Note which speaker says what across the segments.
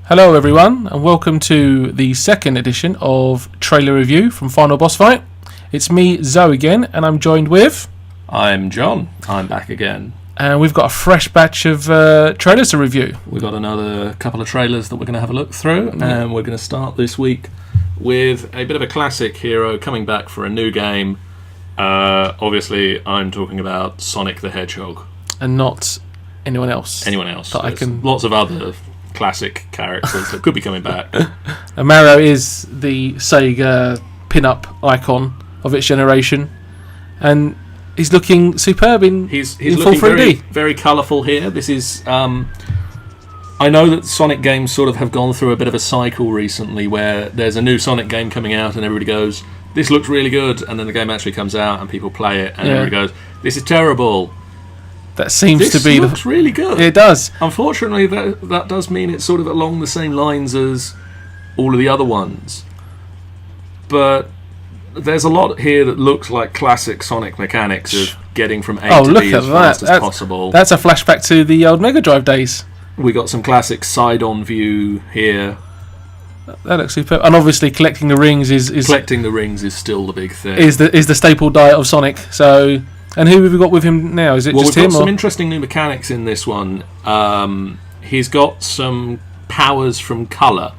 Speaker 1: Hello everyone, and welcome to the second edition of Trailer Review from Final Boss Fight. It's me, Zoe, again, and I'm joined with...
Speaker 2: I'm John. I'm back again.
Speaker 1: And we've got a fresh batch of trailers to review.
Speaker 2: We've got another couple of trailers that we're going to have a look through, and we're going to start this week with a bit of a classic hero coming back for a new game. Obviously, I'm talking about Sonic the Hedgehog.
Speaker 1: And not anyone else.
Speaker 2: Lots of other classic characters that could be coming back.
Speaker 1: And Mario is the Sega pin-up icon of its generation, and he's looking superb in full 3D.
Speaker 2: Very, very colourful here. This is I know that Sonic games sort of have gone through a bit of a cycle recently where there's a new Sonic game coming out and everybody goes, this looks really good, and then the game actually comes out and people play it and everybody goes, this is terrible.
Speaker 1: That seems to be...
Speaker 2: This looks really good.
Speaker 1: It does.
Speaker 2: Unfortunately, that does mean it's sort of along the same lines as all of the other ones. But there's a lot here that looks like classic Sonic mechanics of getting from A to B as fast as possible.
Speaker 1: That's a flashback to the old Mega Drive days.
Speaker 2: We got some classic side-on view here.
Speaker 1: That looks superb. And obviously collecting the rings is...
Speaker 2: Collecting the rings is still the big thing.
Speaker 1: Is the staple diet of Sonic, so... And who have we got with him now? Is it just him?
Speaker 2: We've got some interesting new mechanics in this one. He's got some powers from colour.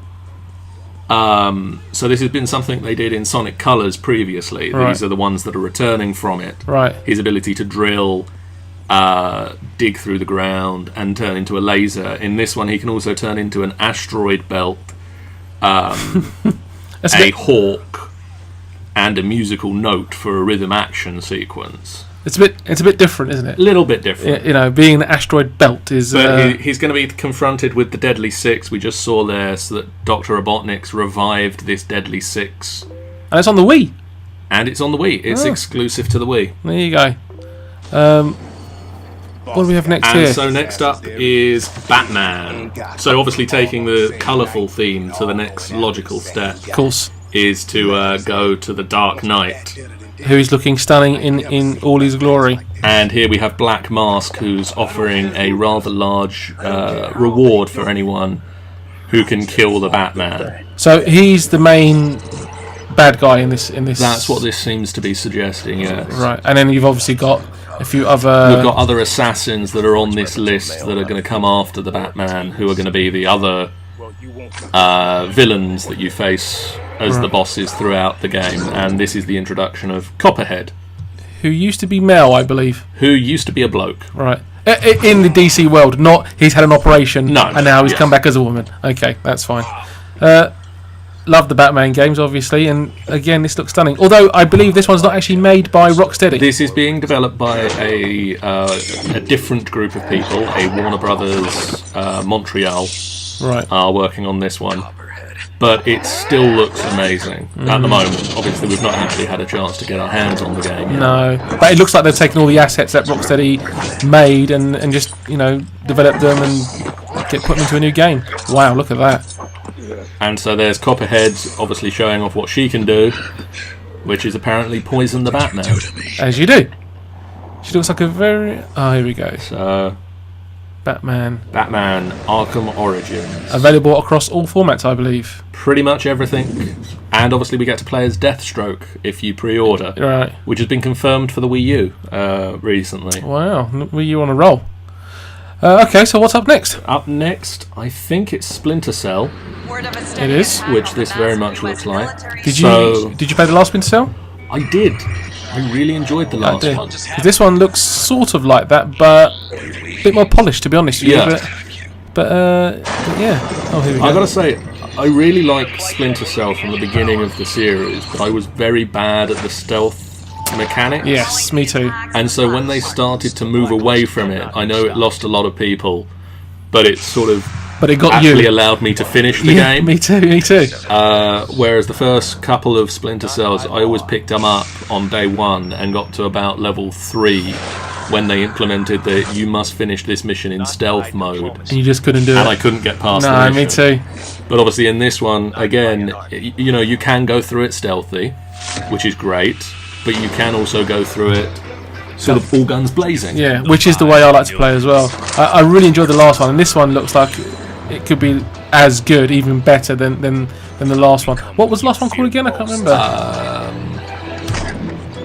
Speaker 2: So this has been something they did in Sonic Colors previously.
Speaker 1: Right.
Speaker 2: These are the ones that are returning from it.
Speaker 1: Right.
Speaker 2: His ability to drill, dig through the ground, and turn into a laser. In this one, he can also turn into an asteroid belt, a hawk, and a musical note for a rhythm action sequence. It's
Speaker 1: a bit different, isn't it?
Speaker 2: A little bit different.
Speaker 1: You know, being an asteroid belt is...
Speaker 2: But he's going to be confronted with the Deadly Six we just saw there, so that Dr. Robotnik's revived this Deadly Six.
Speaker 1: And it's on the Wii.
Speaker 2: And it's on the Wii. It's exclusive to the Wii.
Speaker 1: There you go. What do we have next here?
Speaker 2: So next up is Batman. So obviously taking the colourful theme to the next logical step.
Speaker 1: Of course.
Speaker 2: Is to go to the Dark Knight.
Speaker 1: Who is looking stunning in all his glory.
Speaker 2: And here we have Black Mask, who's offering a rather large reward for anyone who can kill the Batman.
Speaker 1: So he's the main bad guy in this.
Speaker 2: That's what this seems to be suggesting, yes.
Speaker 1: Right, and then you've obviously got a few other...
Speaker 2: We've got other assassins that are on this list that are going to come after the Batman, who are going to be the other villains that you face as the bosses throughout the game. And this is the introduction of Copperhead,
Speaker 1: who used to be Mel, I believe.
Speaker 2: Who used to be a bloke.
Speaker 1: Right. In the DC world, not he's had an operation and now he's come back as a woman. Okay, that's fine. Love the Batman games, obviously, and again, this looks stunning. Although I believe this one's not actually made by Rocksteady.
Speaker 2: This is being developed by a different group of people. A Warner Brothers Montreal are working on this one. But it still looks amazing at the moment. Obviously, we've not actually had a chance to get our hands on the game yet.
Speaker 1: No, but it looks like they've taken all the assets that Rocksteady made and just, developed them and put them into a new game. Wow, look at that.
Speaker 2: And so there's Copperhead, obviously showing off what she can do, which is apparently poison the Batman.
Speaker 1: As you do. She looks like a very... Oh, here we go.
Speaker 2: So... Batman Arkham Origins.
Speaker 1: Available across all formats, I believe.
Speaker 2: Pretty much everything. And obviously we get to play as Deathstroke if you pre-order.
Speaker 1: Right.
Speaker 2: Which has been confirmed for the Wii U recently.
Speaker 1: Wow, Wii U on a roll. Okay, so what's up next?
Speaker 2: Up next, I think it's Splinter Cell.
Speaker 1: It is.
Speaker 2: Which this very much looks like.
Speaker 1: Did you play the last Splinter Cell?
Speaker 2: I did. I really enjoyed the last one.
Speaker 1: This one looks sort of like that, but a bit more polished, to be honest with you. But yeah. Oh, here we go.
Speaker 2: I gotta say, I really liked Splinter Cell from the beginning of the series, but I was very bad at the stealth mechanics.
Speaker 1: Yes, me too.
Speaker 2: And so when they started to move away from it, I know it lost a lot of people, but it sort of...
Speaker 1: But it got
Speaker 2: actually allowed me to finish the game.
Speaker 1: Me too.
Speaker 2: Whereas the first couple of Splinter Cells, I always picked them up on day one and got to about level 3 when they implemented that you must finish this mission in stealth mode.
Speaker 1: And you just couldn't do it.
Speaker 2: And I couldn't get past the mission.
Speaker 1: No, me too.
Speaker 2: But obviously in this one, again, you can go through it stealthy, which is great, but you can also go through it sort of all guns blazing.
Speaker 1: Yeah, which is the way I like to play as well. I really enjoyed the last one, and this one looks like it could be as good, even better than the last one. What was the last one called again? I can't remember.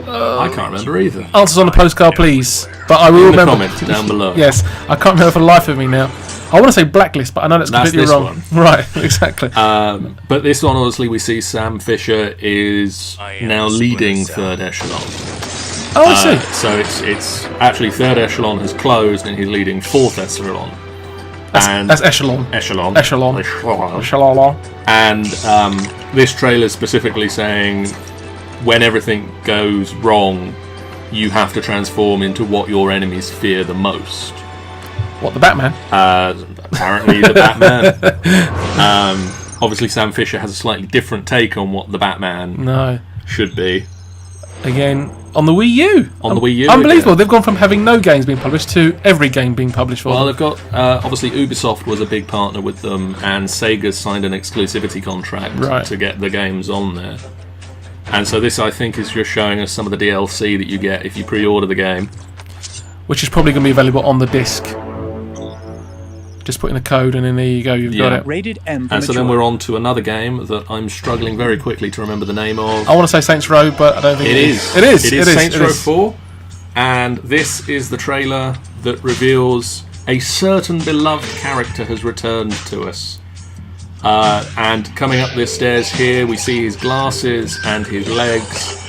Speaker 2: I can't remember either.
Speaker 1: Answers on the postcard, please. But I will remember.
Speaker 2: Comments down below.
Speaker 1: Yes, I can't remember for the life of me now. I want to say Blacklist, but I know that's completely wrong.
Speaker 2: One.
Speaker 1: Right, exactly.
Speaker 2: But this one, obviously, we see Sam Fisher is now leading Third Echelon.
Speaker 1: Oh, I see.
Speaker 2: So it's actually Third Echelon has closed, and he's leading Fourth Echelon.
Speaker 1: That's Echelon.
Speaker 2: Echelon. And this trailer is specifically saying, when everything goes wrong, you have to transform into what your enemies fear the most.
Speaker 1: What, the Batman?
Speaker 2: Apparently the Batman. Obviously Sam Fisher has a slightly different take on what the Batman should be.
Speaker 1: Again, on the Wii U.
Speaker 2: On the Wii U.
Speaker 1: Unbelievable. Again. They've gone from having no games being published to every game being published for them.
Speaker 2: Well, they've got, obviously Ubisoft was a big partner with them, and Sega's signed an exclusivity contract to get the games on there. And so this, I think, is just showing us some of the DLC that you get if you pre-order the game.
Speaker 1: Which is probably going to be available on the disc. Just put in a code and then there you go, you've got it.
Speaker 3: Rated M
Speaker 2: and so then we're on to another game that I'm struggling very quickly to remember the name of.
Speaker 1: I want to say Saints Row, but I don't think it is. It is
Speaker 2: Saints Row 4. And this is the trailer that reveals a certain beloved character has returned to us. And coming up the stairs here, we see his glasses and his legs.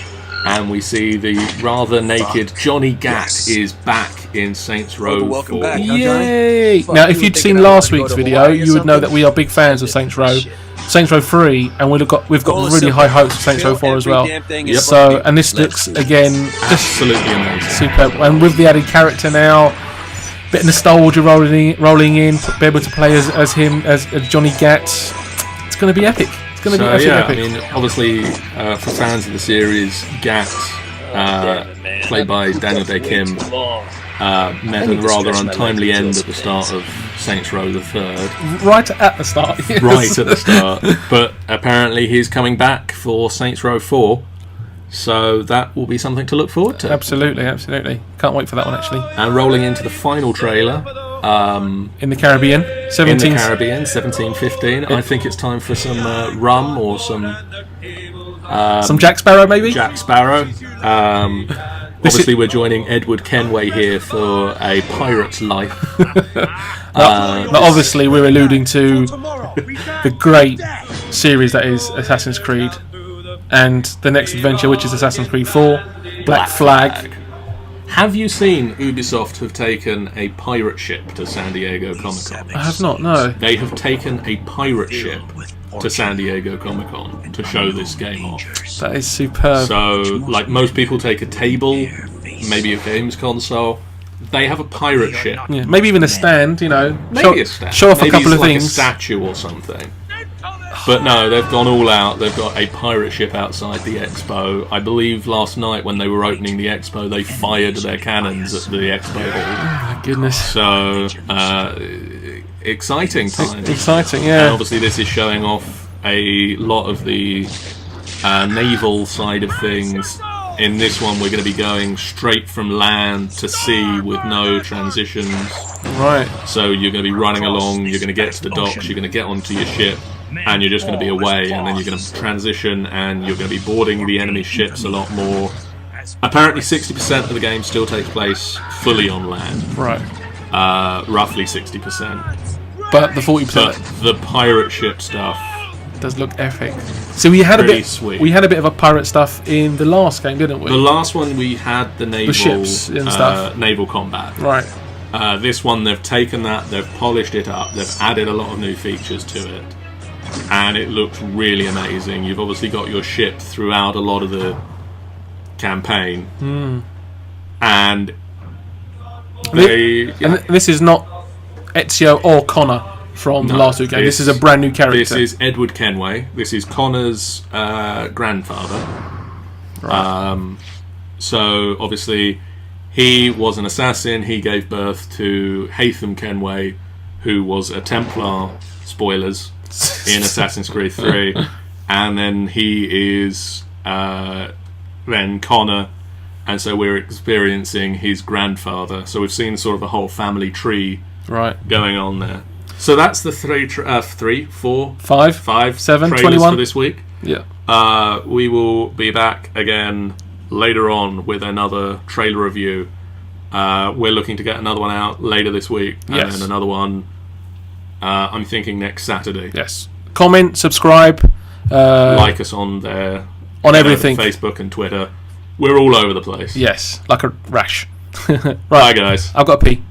Speaker 2: And we see the rather naked Johnny Gat is back in Saints Row 4.
Speaker 3: Back,
Speaker 1: Yay! Now, if you'd seen last week's video, you would know that we are big fans of Saints Row. Saints Row 3, and we've got really high hopes for Saints Row 4 as well.
Speaker 2: Yep.
Speaker 1: So, and this looks, again, just
Speaker 2: absolutely amazing.
Speaker 1: Superb. And with the added character now, bit of nostalgia rolling in, be able to play as him, as Johnny Gat. It's going to be epic. It's going to be epic.
Speaker 2: I mean, obviously, for fans of the series, Gat, played by Daniel Day-Kim, met a rather untimely end at the start of Saints Row the Third.
Speaker 1: Right at the start. Yes.
Speaker 2: Right at the start. But apparently he's coming back for Saints Row 4. So that will be something to look forward to.
Speaker 1: Absolutely, absolutely. Can't wait for that one, actually.
Speaker 2: And rolling into the final trailer.
Speaker 1: In the Caribbean.
Speaker 2: 1715. I think it's time for some rum or some
Speaker 1: Jack Sparrow, maybe?
Speaker 2: Jack Sparrow. Obviously, we're joining Edward Kenway here for a pirate's life.
Speaker 1: But obviously, we're alluding to the great series that is Assassin's Creed, and the next adventure, which is Assassin's Creed 4, Black Flag.
Speaker 2: Have you seen Ubisoft have taken a pirate ship to San Diego Comic-Con?
Speaker 1: I have not, no.
Speaker 2: They have taken a pirate ship to San Diego Comic-Con to show this game off.
Speaker 1: That is superb.
Speaker 2: So, like most people take a table, maybe a games console, they have a pirate ship.
Speaker 1: Yeah, maybe even a stand, you know.
Speaker 2: Maybe a stand.
Speaker 1: Show off a couple of
Speaker 2: like
Speaker 1: things.
Speaker 2: A statue or something. But no, they've gone all out. They've got a pirate ship outside the expo. I believe last night when they were opening the expo, they fired their cannons at the expo hall.
Speaker 1: Oh my goodness.
Speaker 2: So, exciting times.
Speaker 1: Exciting, yeah.
Speaker 2: And obviously this is showing off a lot of the naval side of things. In this one, we're going to be going straight from land to sea with no transitions.
Speaker 1: Right.
Speaker 2: So you're going to be running along, you're going to get to the docks, you're going to get onto your ship, and you're just going to be away, and then you're going to transition, and you're going to be boarding the enemy ships a lot more. Apparently 60% of the game still takes place fully on land.
Speaker 1: Right.
Speaker 2: Roughly 60%.
Speaker 1: But the 40%...
Speaker 2: But the pirate ship stuff...
Speaker 1: does look epic. So we had a bit of a pirate stuff in the last game, didn't we?
Speaker 2: The last one we had the naval
Speaker 1: ships and stuff.
Speaker 2: Naval combat.
Speaker 1: Right.
Speaker 2: This one they've taken that, they've polished it up, they've added a lot of new features to it, and it looks really amazing. You've obviously got your ship throughout a lot of the campaign, and
Speaker 1: this is not Ezio or Connor from the last two games. This is a brand new character.
Speaker 2: This is Edward Kenway. This is Connor's grandfather.
Speaker 1: Right.
Speaker 2: So obviously he was an assassin. He gave birth to Haytham Kenway, who was a Templar, spoilers, in Assassin's Creed 3. And then he is then Connor, and so we're experiencing his grandfather. So we've seen sort of a whole family tree going on there. So that's the
Speaker 1: 5, 7,
Speaker 2: trailers
Speaker 1: 21
Speaker 2: for this week.
Speaker 1: Yeah.
Speaker 2: We will be back again later on with another trailer review. We're looking to get another one out later this week, and then another one. I'm thinking next Saturday.
Speaker 1: Yes. Comment, subscribe,
Speaker 2: like us on there,
Speaker 1: on everything,
Speaker 2: Facebook and Twitter. We're all over the place.
Speaker 1: Yes, like a rash. Right,
Speaker 2: bye guys.
Speaker 1: I've got to pee.